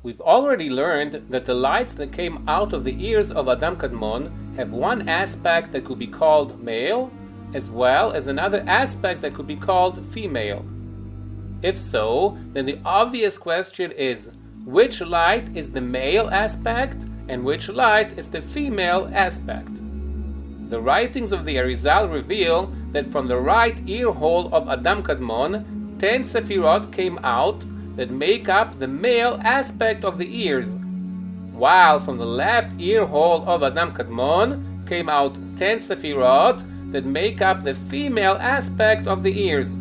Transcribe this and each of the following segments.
We've already learned that the lights that came out of the ears of Adam Kadmon have one aspect that could be called male, as well as another aspect that could be called female. If so, then the obvious question is, which light is the male aspect and which light is the female aspect? The writings of the Arizal reveal that from the right ear hole of Adam Kadmon, 10 Sefirot came out that make up the male aspect of the ears, while from the left ear hole of Adam Kadmon came out 10 Sefirot that make up the female aspect of the ears.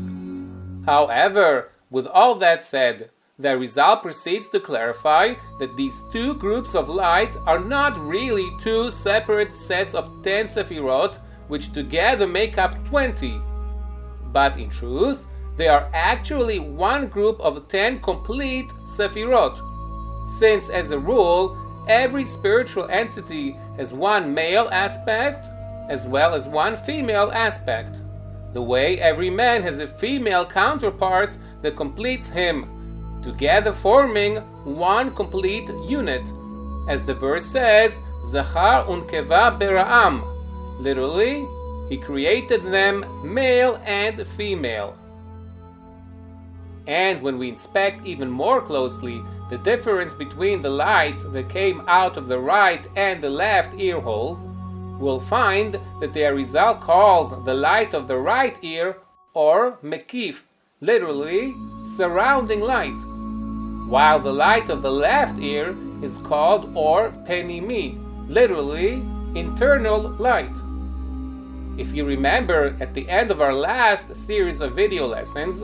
However, with all that said, the Arizal proceeds to clarify that these two groups of light are not really two separate sets of 10 Sefirot, which together make up 20, but in truth, they are actually one group of 10 complete Sefirot, since as a rule, every spiritual entity has one male aspect as well as one female aspect, the way every man has a female counterpart that completes him, together forming one complete unit. As the verse says, Zachar unkeva bera'am, literally, he created them male and female. And when we inspect even more closely the difference between the lights that came out of the right and the left ear holes, we'll find that the Arizal calls the light of the right ear or mekif, literally surrounding light, while the light of the left ear is called or penimi, literally internal light. If you remember, at the end of our last series of video lessons,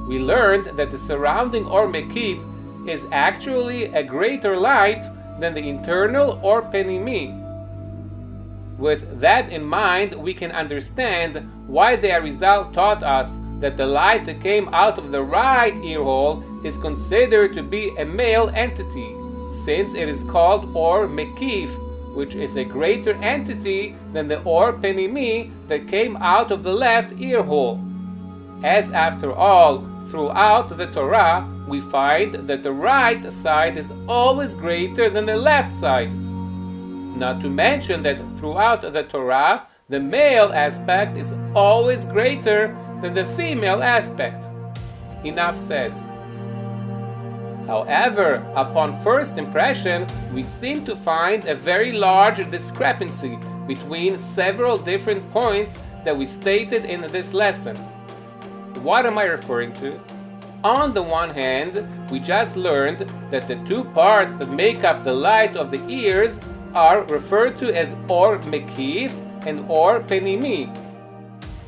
we learned that the surrounding or mekif is actually a greater light than the internal or penimi. With that in mind, we can understand why the Arizal taught us that the light that came out of the right ear hole is considered to be a male entity, since it is called or mekif, which is a greater entity than the or penimi that came out of the left ear hole. As after all, throughout the Torah, we find that the right side is always greater than the left side. Not to mention that throughout the Torah, the male aspect is always greater than the female aspect. Enough said. However, upon first impression, we seem to find a very large discrepancy between several different points that we stated in this lesson. What am I referring to? On the one hand, we just learned that the two parts that make up the light of the ears are referred to as or mekif and or penimi.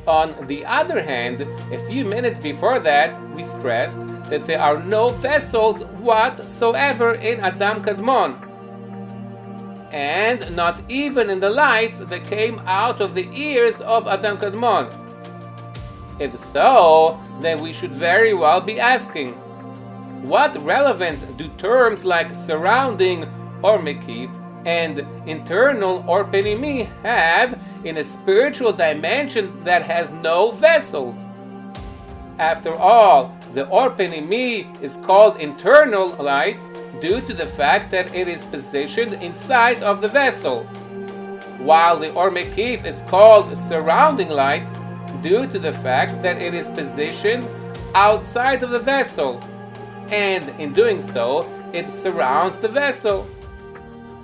On the other hand, a few minutes before that, we stressed that there are no vessels whatsoever in Adam Kadmon, and not even in the lights that came out of the ears of Adam Kadmon. If so, then we should very well be asking, what relevance do terms like surrounding or mekif and internal or penimi have in a spiritual dimension that has no vessels? After all, the or penimi is called internal light due to the fact that it is positioned inside of the vessel, while the or mekif is called surrounding light due to the fact that it is positioned outside of the vessel, and in doing so, it surrounds the vessel.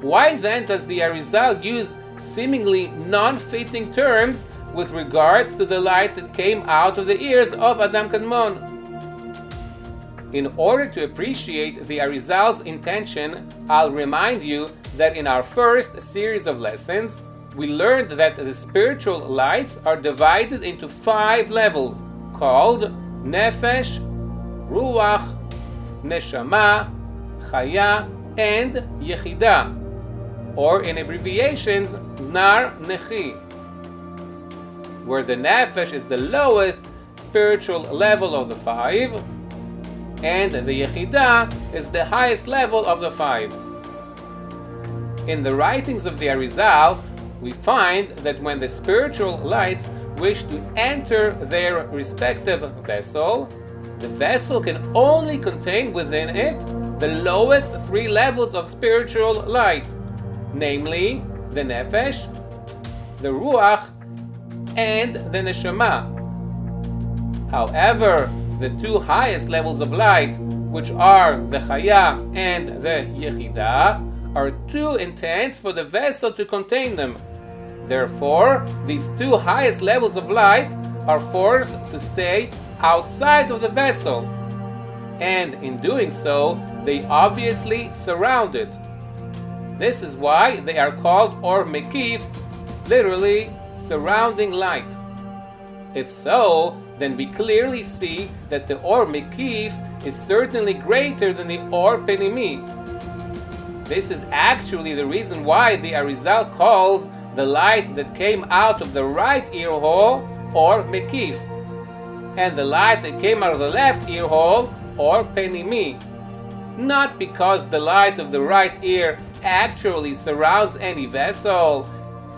Why then does the Arizal use seemingly non-fitting terms with regards to the light that came out of the ears of Adam Kadmon? In order to appreciate the Arizal's intention, I'll remind you that in our first series of lessons, we learned that the spiritual lights are divided into 5 levels, called Nefesh, Ruach, Neshama, Chaya, and Yechida, or in abbreviations, Nar Nechi, where the Nefesh is the lowest spiritual level of the 5, and the Yechida is the highest level of the 5. In the writings of the Arizal, we find that when the spiritual lights wish to enter their respective vessel, the vessel can only contain within it the lowest three levels of spiritual light, namely the Nefesh, the Ruach, and the Neshama. However, the two highest levels of light, which are the Chaya and the Yechida, are too intense for the vessel to contain them. Therefore, these two highest levels of light are forced to stay outside of the vessel, and in doing so, they obviously surround it. This is why they are called Or Mekif, literally surrounding light. If so, then we clearly see that the Or Mekif is certainly greater than the Or Penimi. This is actually the reason why the Arizal calls the light that came out of the right ear hole Or Mekif, and the light that came out of the left ear hole Or Penimi. Not because the light of the right ear actually surrounds any vessel,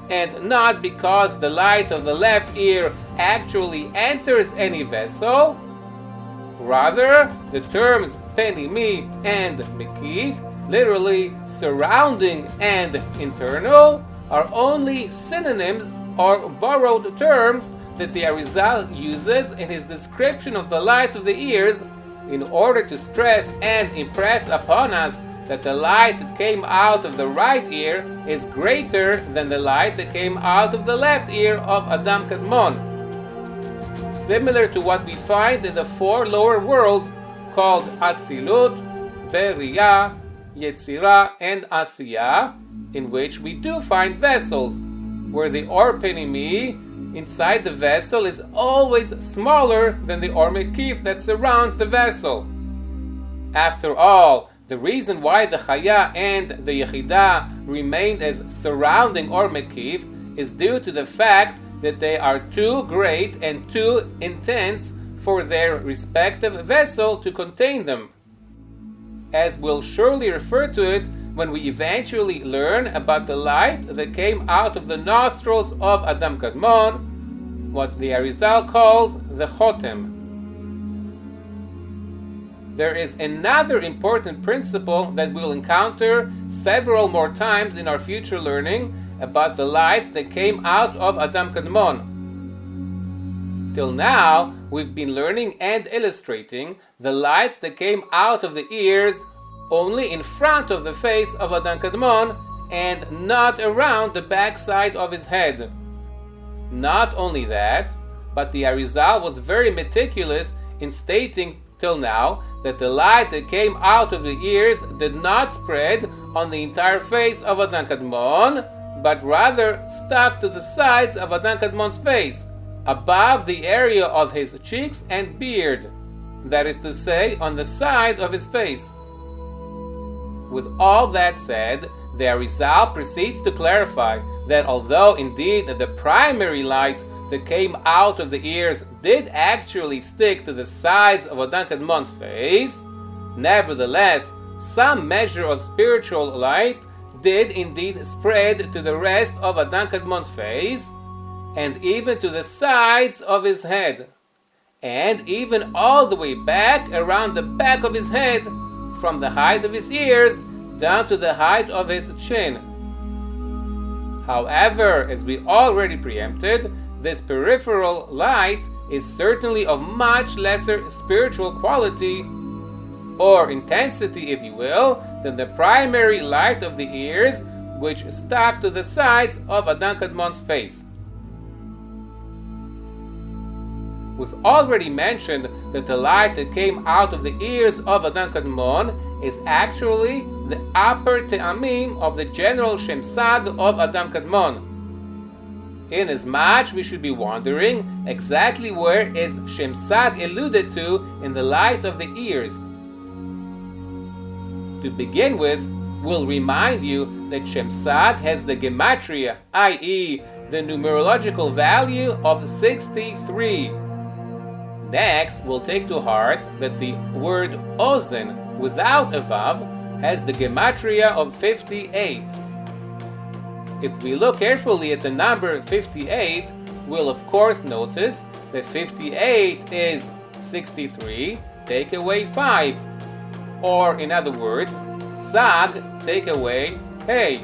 and not because the light of the left ear actually enters any vessel. Rather, the terms Penimi and Mekif, literally surrounding and internal, are only synonyms or borrowed terms that the Arizal uses in his description of the light of the ears in order to stress and impress upon us that the light that came out of the right ear is greater than the light that came out of the left ear of Adam Kadmon. Similar to what we find in the four lower worlds called Atzilut, Beriah, Yetzirah, and Asiyah, in which we do find vessels, where the Or Penimi inside the vessel is always smaller than the Or Mekif that surrounds the vessel. After all, the reason why the Chaya and the Yechida remained as surrounding Or Mekif is due to the fact that they are too great and too intense for their respective vessel to contain them. As we'll surely refer to it when we eventually learn about the light that came out of the nostrils of Adam Kadmon, what the Arizal calls the Chotem. There is another important principle that we'll encounter several more times in our future learning about the light that came out of Adam Kadmon. Till now, we've been learning and illustrating the lights that came out of the ears only in front of the face of Adam Kadmon and not around the backside of his head. Not only that, but the Arizal was very meticulous in stating till now that the light that came out of the ears did not spread on the entire face of Adam Kadmon, but rather stuck to the sides of Adam Kadmon's face, above the area of his cheeks and beard, that is to say, on the side of his face. With all that said, the Arizal proceeds to clarify that although indeed the primary light that came out of the ears did actually stick to the sides of Adam Kadmon's face, nevertheless, some measure of spiritual light did indeed spread to the rest of Adam Kadmon's face, and even to the sides of his head, and even all the way back around the back of his head, from the height of his ears down to the height of his chin. However, as we already preempted, this peripheral light is certainly of much lesser spiritual quality, or intensity if you will, than the primary light of the ears, which stuck to the sides of Adam Kadmon's face. We've already mentioned that the light that came out of the ears of Adam Kadmon is actually the upper te'amim of the general Shemsag of Adam Kadmon. Inasmuch we should be wondering exactly where is Shemsag alluded to in the light of the ears. To begin with, we'll remind you that Shemsag has the gematria, i.e. the numerological value of 63. Next, we'll take to heart that the word Ozen without a Vav has the gematria of 58. If we look carefully at the number 58, we'll of course notice that 58 is 63, take away 5, Or in other words, Sag, take away Hey.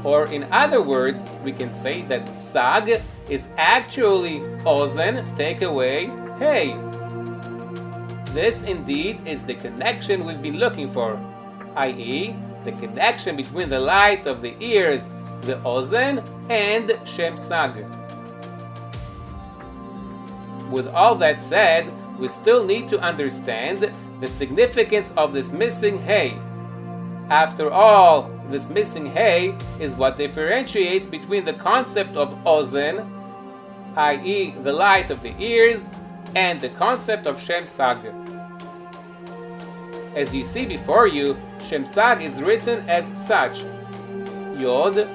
Or in other words, we can say that Sag is actually Ozen, take away Hey. This indeed is the connection we've been looking for, i.e., the connection between the light of the ears, the Ozen, and Shem Sag. With all that said, we still need to understand the significance of this missing Hey. After all, this missing Hey is what differentiates between the concept of Ozen, i.e., the light of the ears, and the concept of Shem Sag. As you see before you, Shem Sag is written as such: Yod,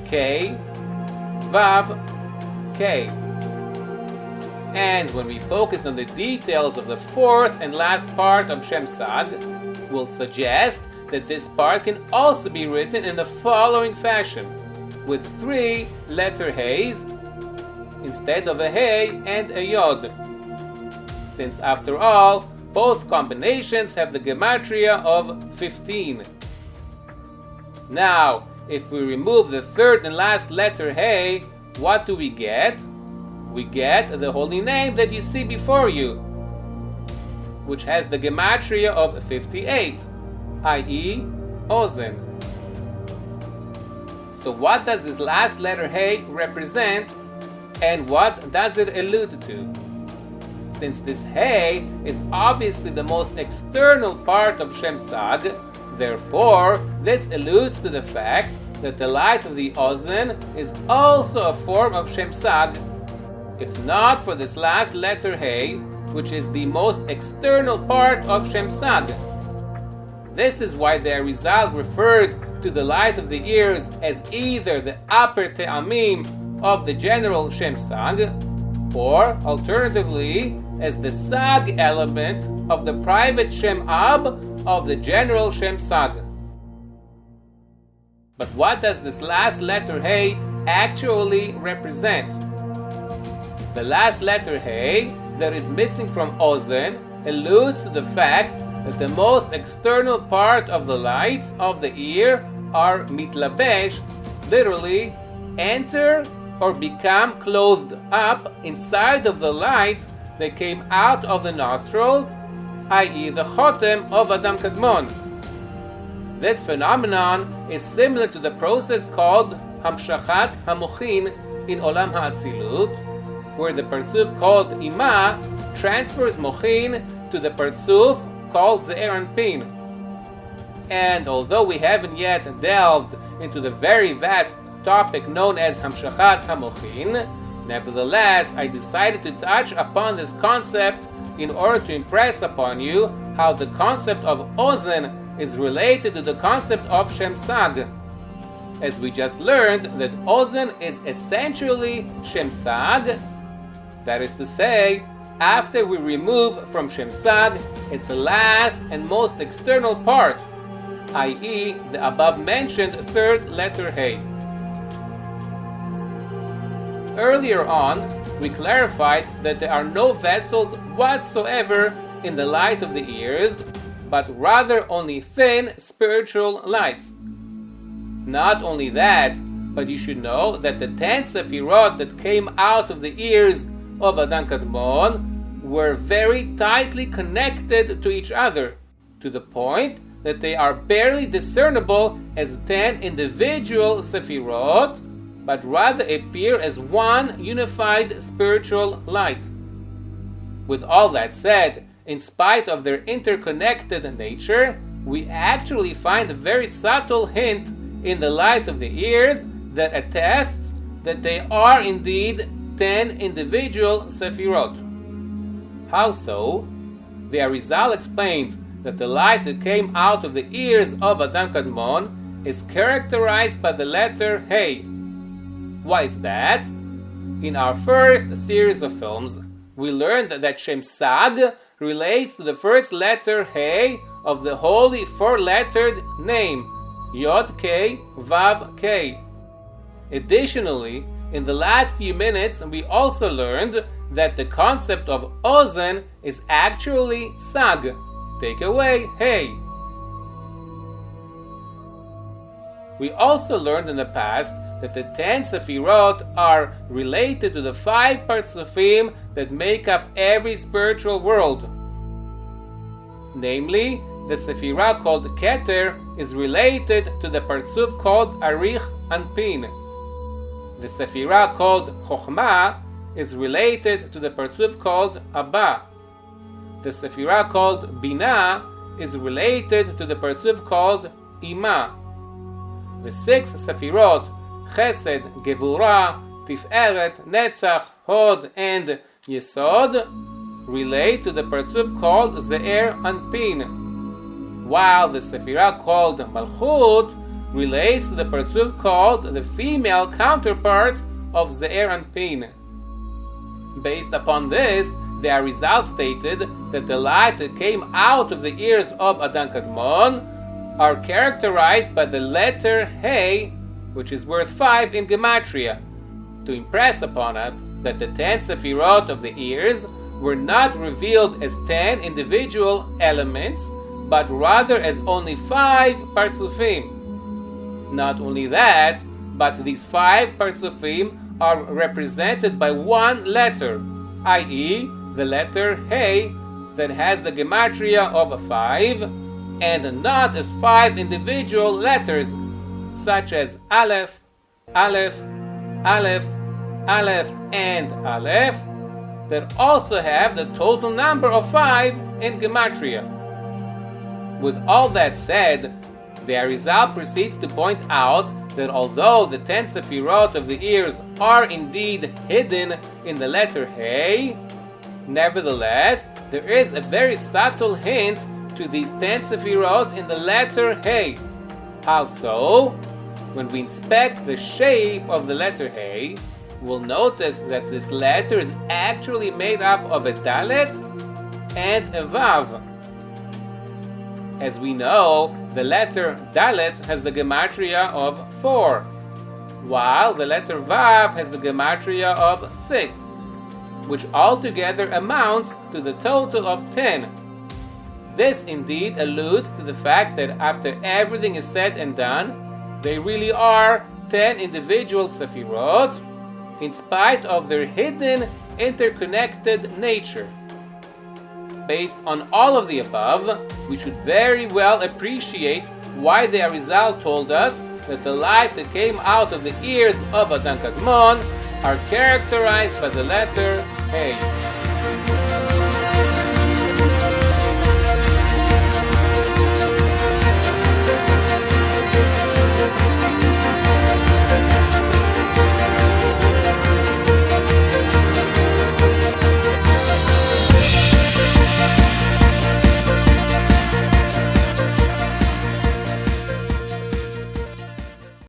K, Vav, K. And when we focus on the details of the fourth and last part of Shem Sag, we'll suggest that this part can also be written in the following fashion, with 3 letter Heys instead of a Hey and a Yod, since after all, both combinations have the gematria of 15. Now, if we remove the third and last letter Hey, what do we get? We get the holy name that you see before you, which has the gematria of 58, i.e., Ozen. So what does this last letter Hey represent, and what does it allude to? Since this Hey is obviously the most external part of Shem Sag, therefore this alludes to the fact that the light of the Ozen is also a form of Shem Sag. If not for this last letter Hey, which is the most external part of Shem Sag. This is why the Arizal referred to the light of the ears as either the upper Te'amim of the general Shem Sag, or alternatively as the Sag element of the private Shem Ab of the general Shem Sag. But what does this last letter Hey actually represent? The last letter Hey that is missing from Ozen alludes to the fact that the most external part of the lights of the ear are mitlabesh, literally enter or become clothed up inside of the light that came out of the nostrils, i.e. the chotem of Adam Kadmon. This phenomenon is similar to the process called Hamshachat Hamochin in Olam HaAtzilut, where the Partzuf called Ima transfers Mochin to the Partzuf called Ze'er Anpin. And although we haven't yet delved into the very vast topic known as Hamshachat HaMochin, nevertheless, I decided to touch upon this concept in order to impress upon you how the concept of Ozen is related to the concept of Shem Sag. As we just learned that Ozen is essentially Shem Sag, that is to say, after we remove from Shem Sag its last and most external part, i.e. the above mentioned third letter Hey. Earlier on, we clarified that there are no vessels whatsoever in the light of the ears, but rather only thin spiritual lights. Not only that, but you should know that the 10 Sefirot that came out of the ears of Adam Kadmon were very tightly connected to each other, to the point that they are barely discernible as 10 individual Sefirot, but rather appear as one unified spiritual light. With all that said, in spite of their interconnected nature, we actually find a very subtle hint in the light of the ears that attests that they are indeed 10 individual Sefirot. How so? The Arizal explains that the light that came out of the ears of Adam Kadmon is characterized by the letter Hey. Why is that? In our first series of films, we learned that Shem Sag relates to the first letter Hey of the holy four-lettered name, Yod K Vav K. Additionally, in the last few minutes, we also learned that the concept of Ozen is actually Sag, take away Hey. We also learned in the past that the 10 Sefirot are related to the 5 Partsufim that make up every spiritual world. Namely, the Sefirah called Keter is related to the Partsuf called Arich Anpin. The Sefirah called Chochmah is related to the Partsuf called Abba. The Sefirah called Binah is related to the Partsuf called Ima. The 6 Sefirot, Chesed, Gevurah, Tiferet, Netzach, Hod, and Yesod, relate to the Partsuf called Ze'er Anpin, while the Sefirah called Malchut relates to the Partsuf called the female counterpart of Ze'er Anpin. Based upon this, the Arizal stated that the light that came out of the ears of Adam Kadmon are characterized by the letter Hey, which is worth 5 in Gematria, to impress upon us that the 10 Sefirot of the ears were not revealed as 10 individual elements, but rather as only 5 Partsufim. Not only that, but these 5 Partsufim are represented by one letter, i.e., the letter Hey, that has the Gematria of 5, and not as 5 individual letters, such as Aleph, Aleph, Aleph, Aleph, and Aleph, that also have the total number of 5 in Gematria. With all that said, the Arizal proceeds to point out that although the 10 Sefirot of the ears are indeed hidden in the letter Hey, nevertheless, there is a very subtle hint to these 10 Sefirot in the letter Hey. How so? When we inspect the shape of the letter Hey, we'll notice that this letter is actually made up of a Dalet and a Vav. As we know, the letter Dalet has the Gematria of 4, while the letter Vav has the Gematria of 6, which altogether amounts to the total of 10. This indeed alludes to the fact that after everything is said and done, they really are 10 individual Sefirot, in spite of their hidden, interconnected nature. Based on all of the above, we should very well appreciate why the Arizal told us that the light that came out of the ears of Adam Kadmon are characterized by the letter Hey.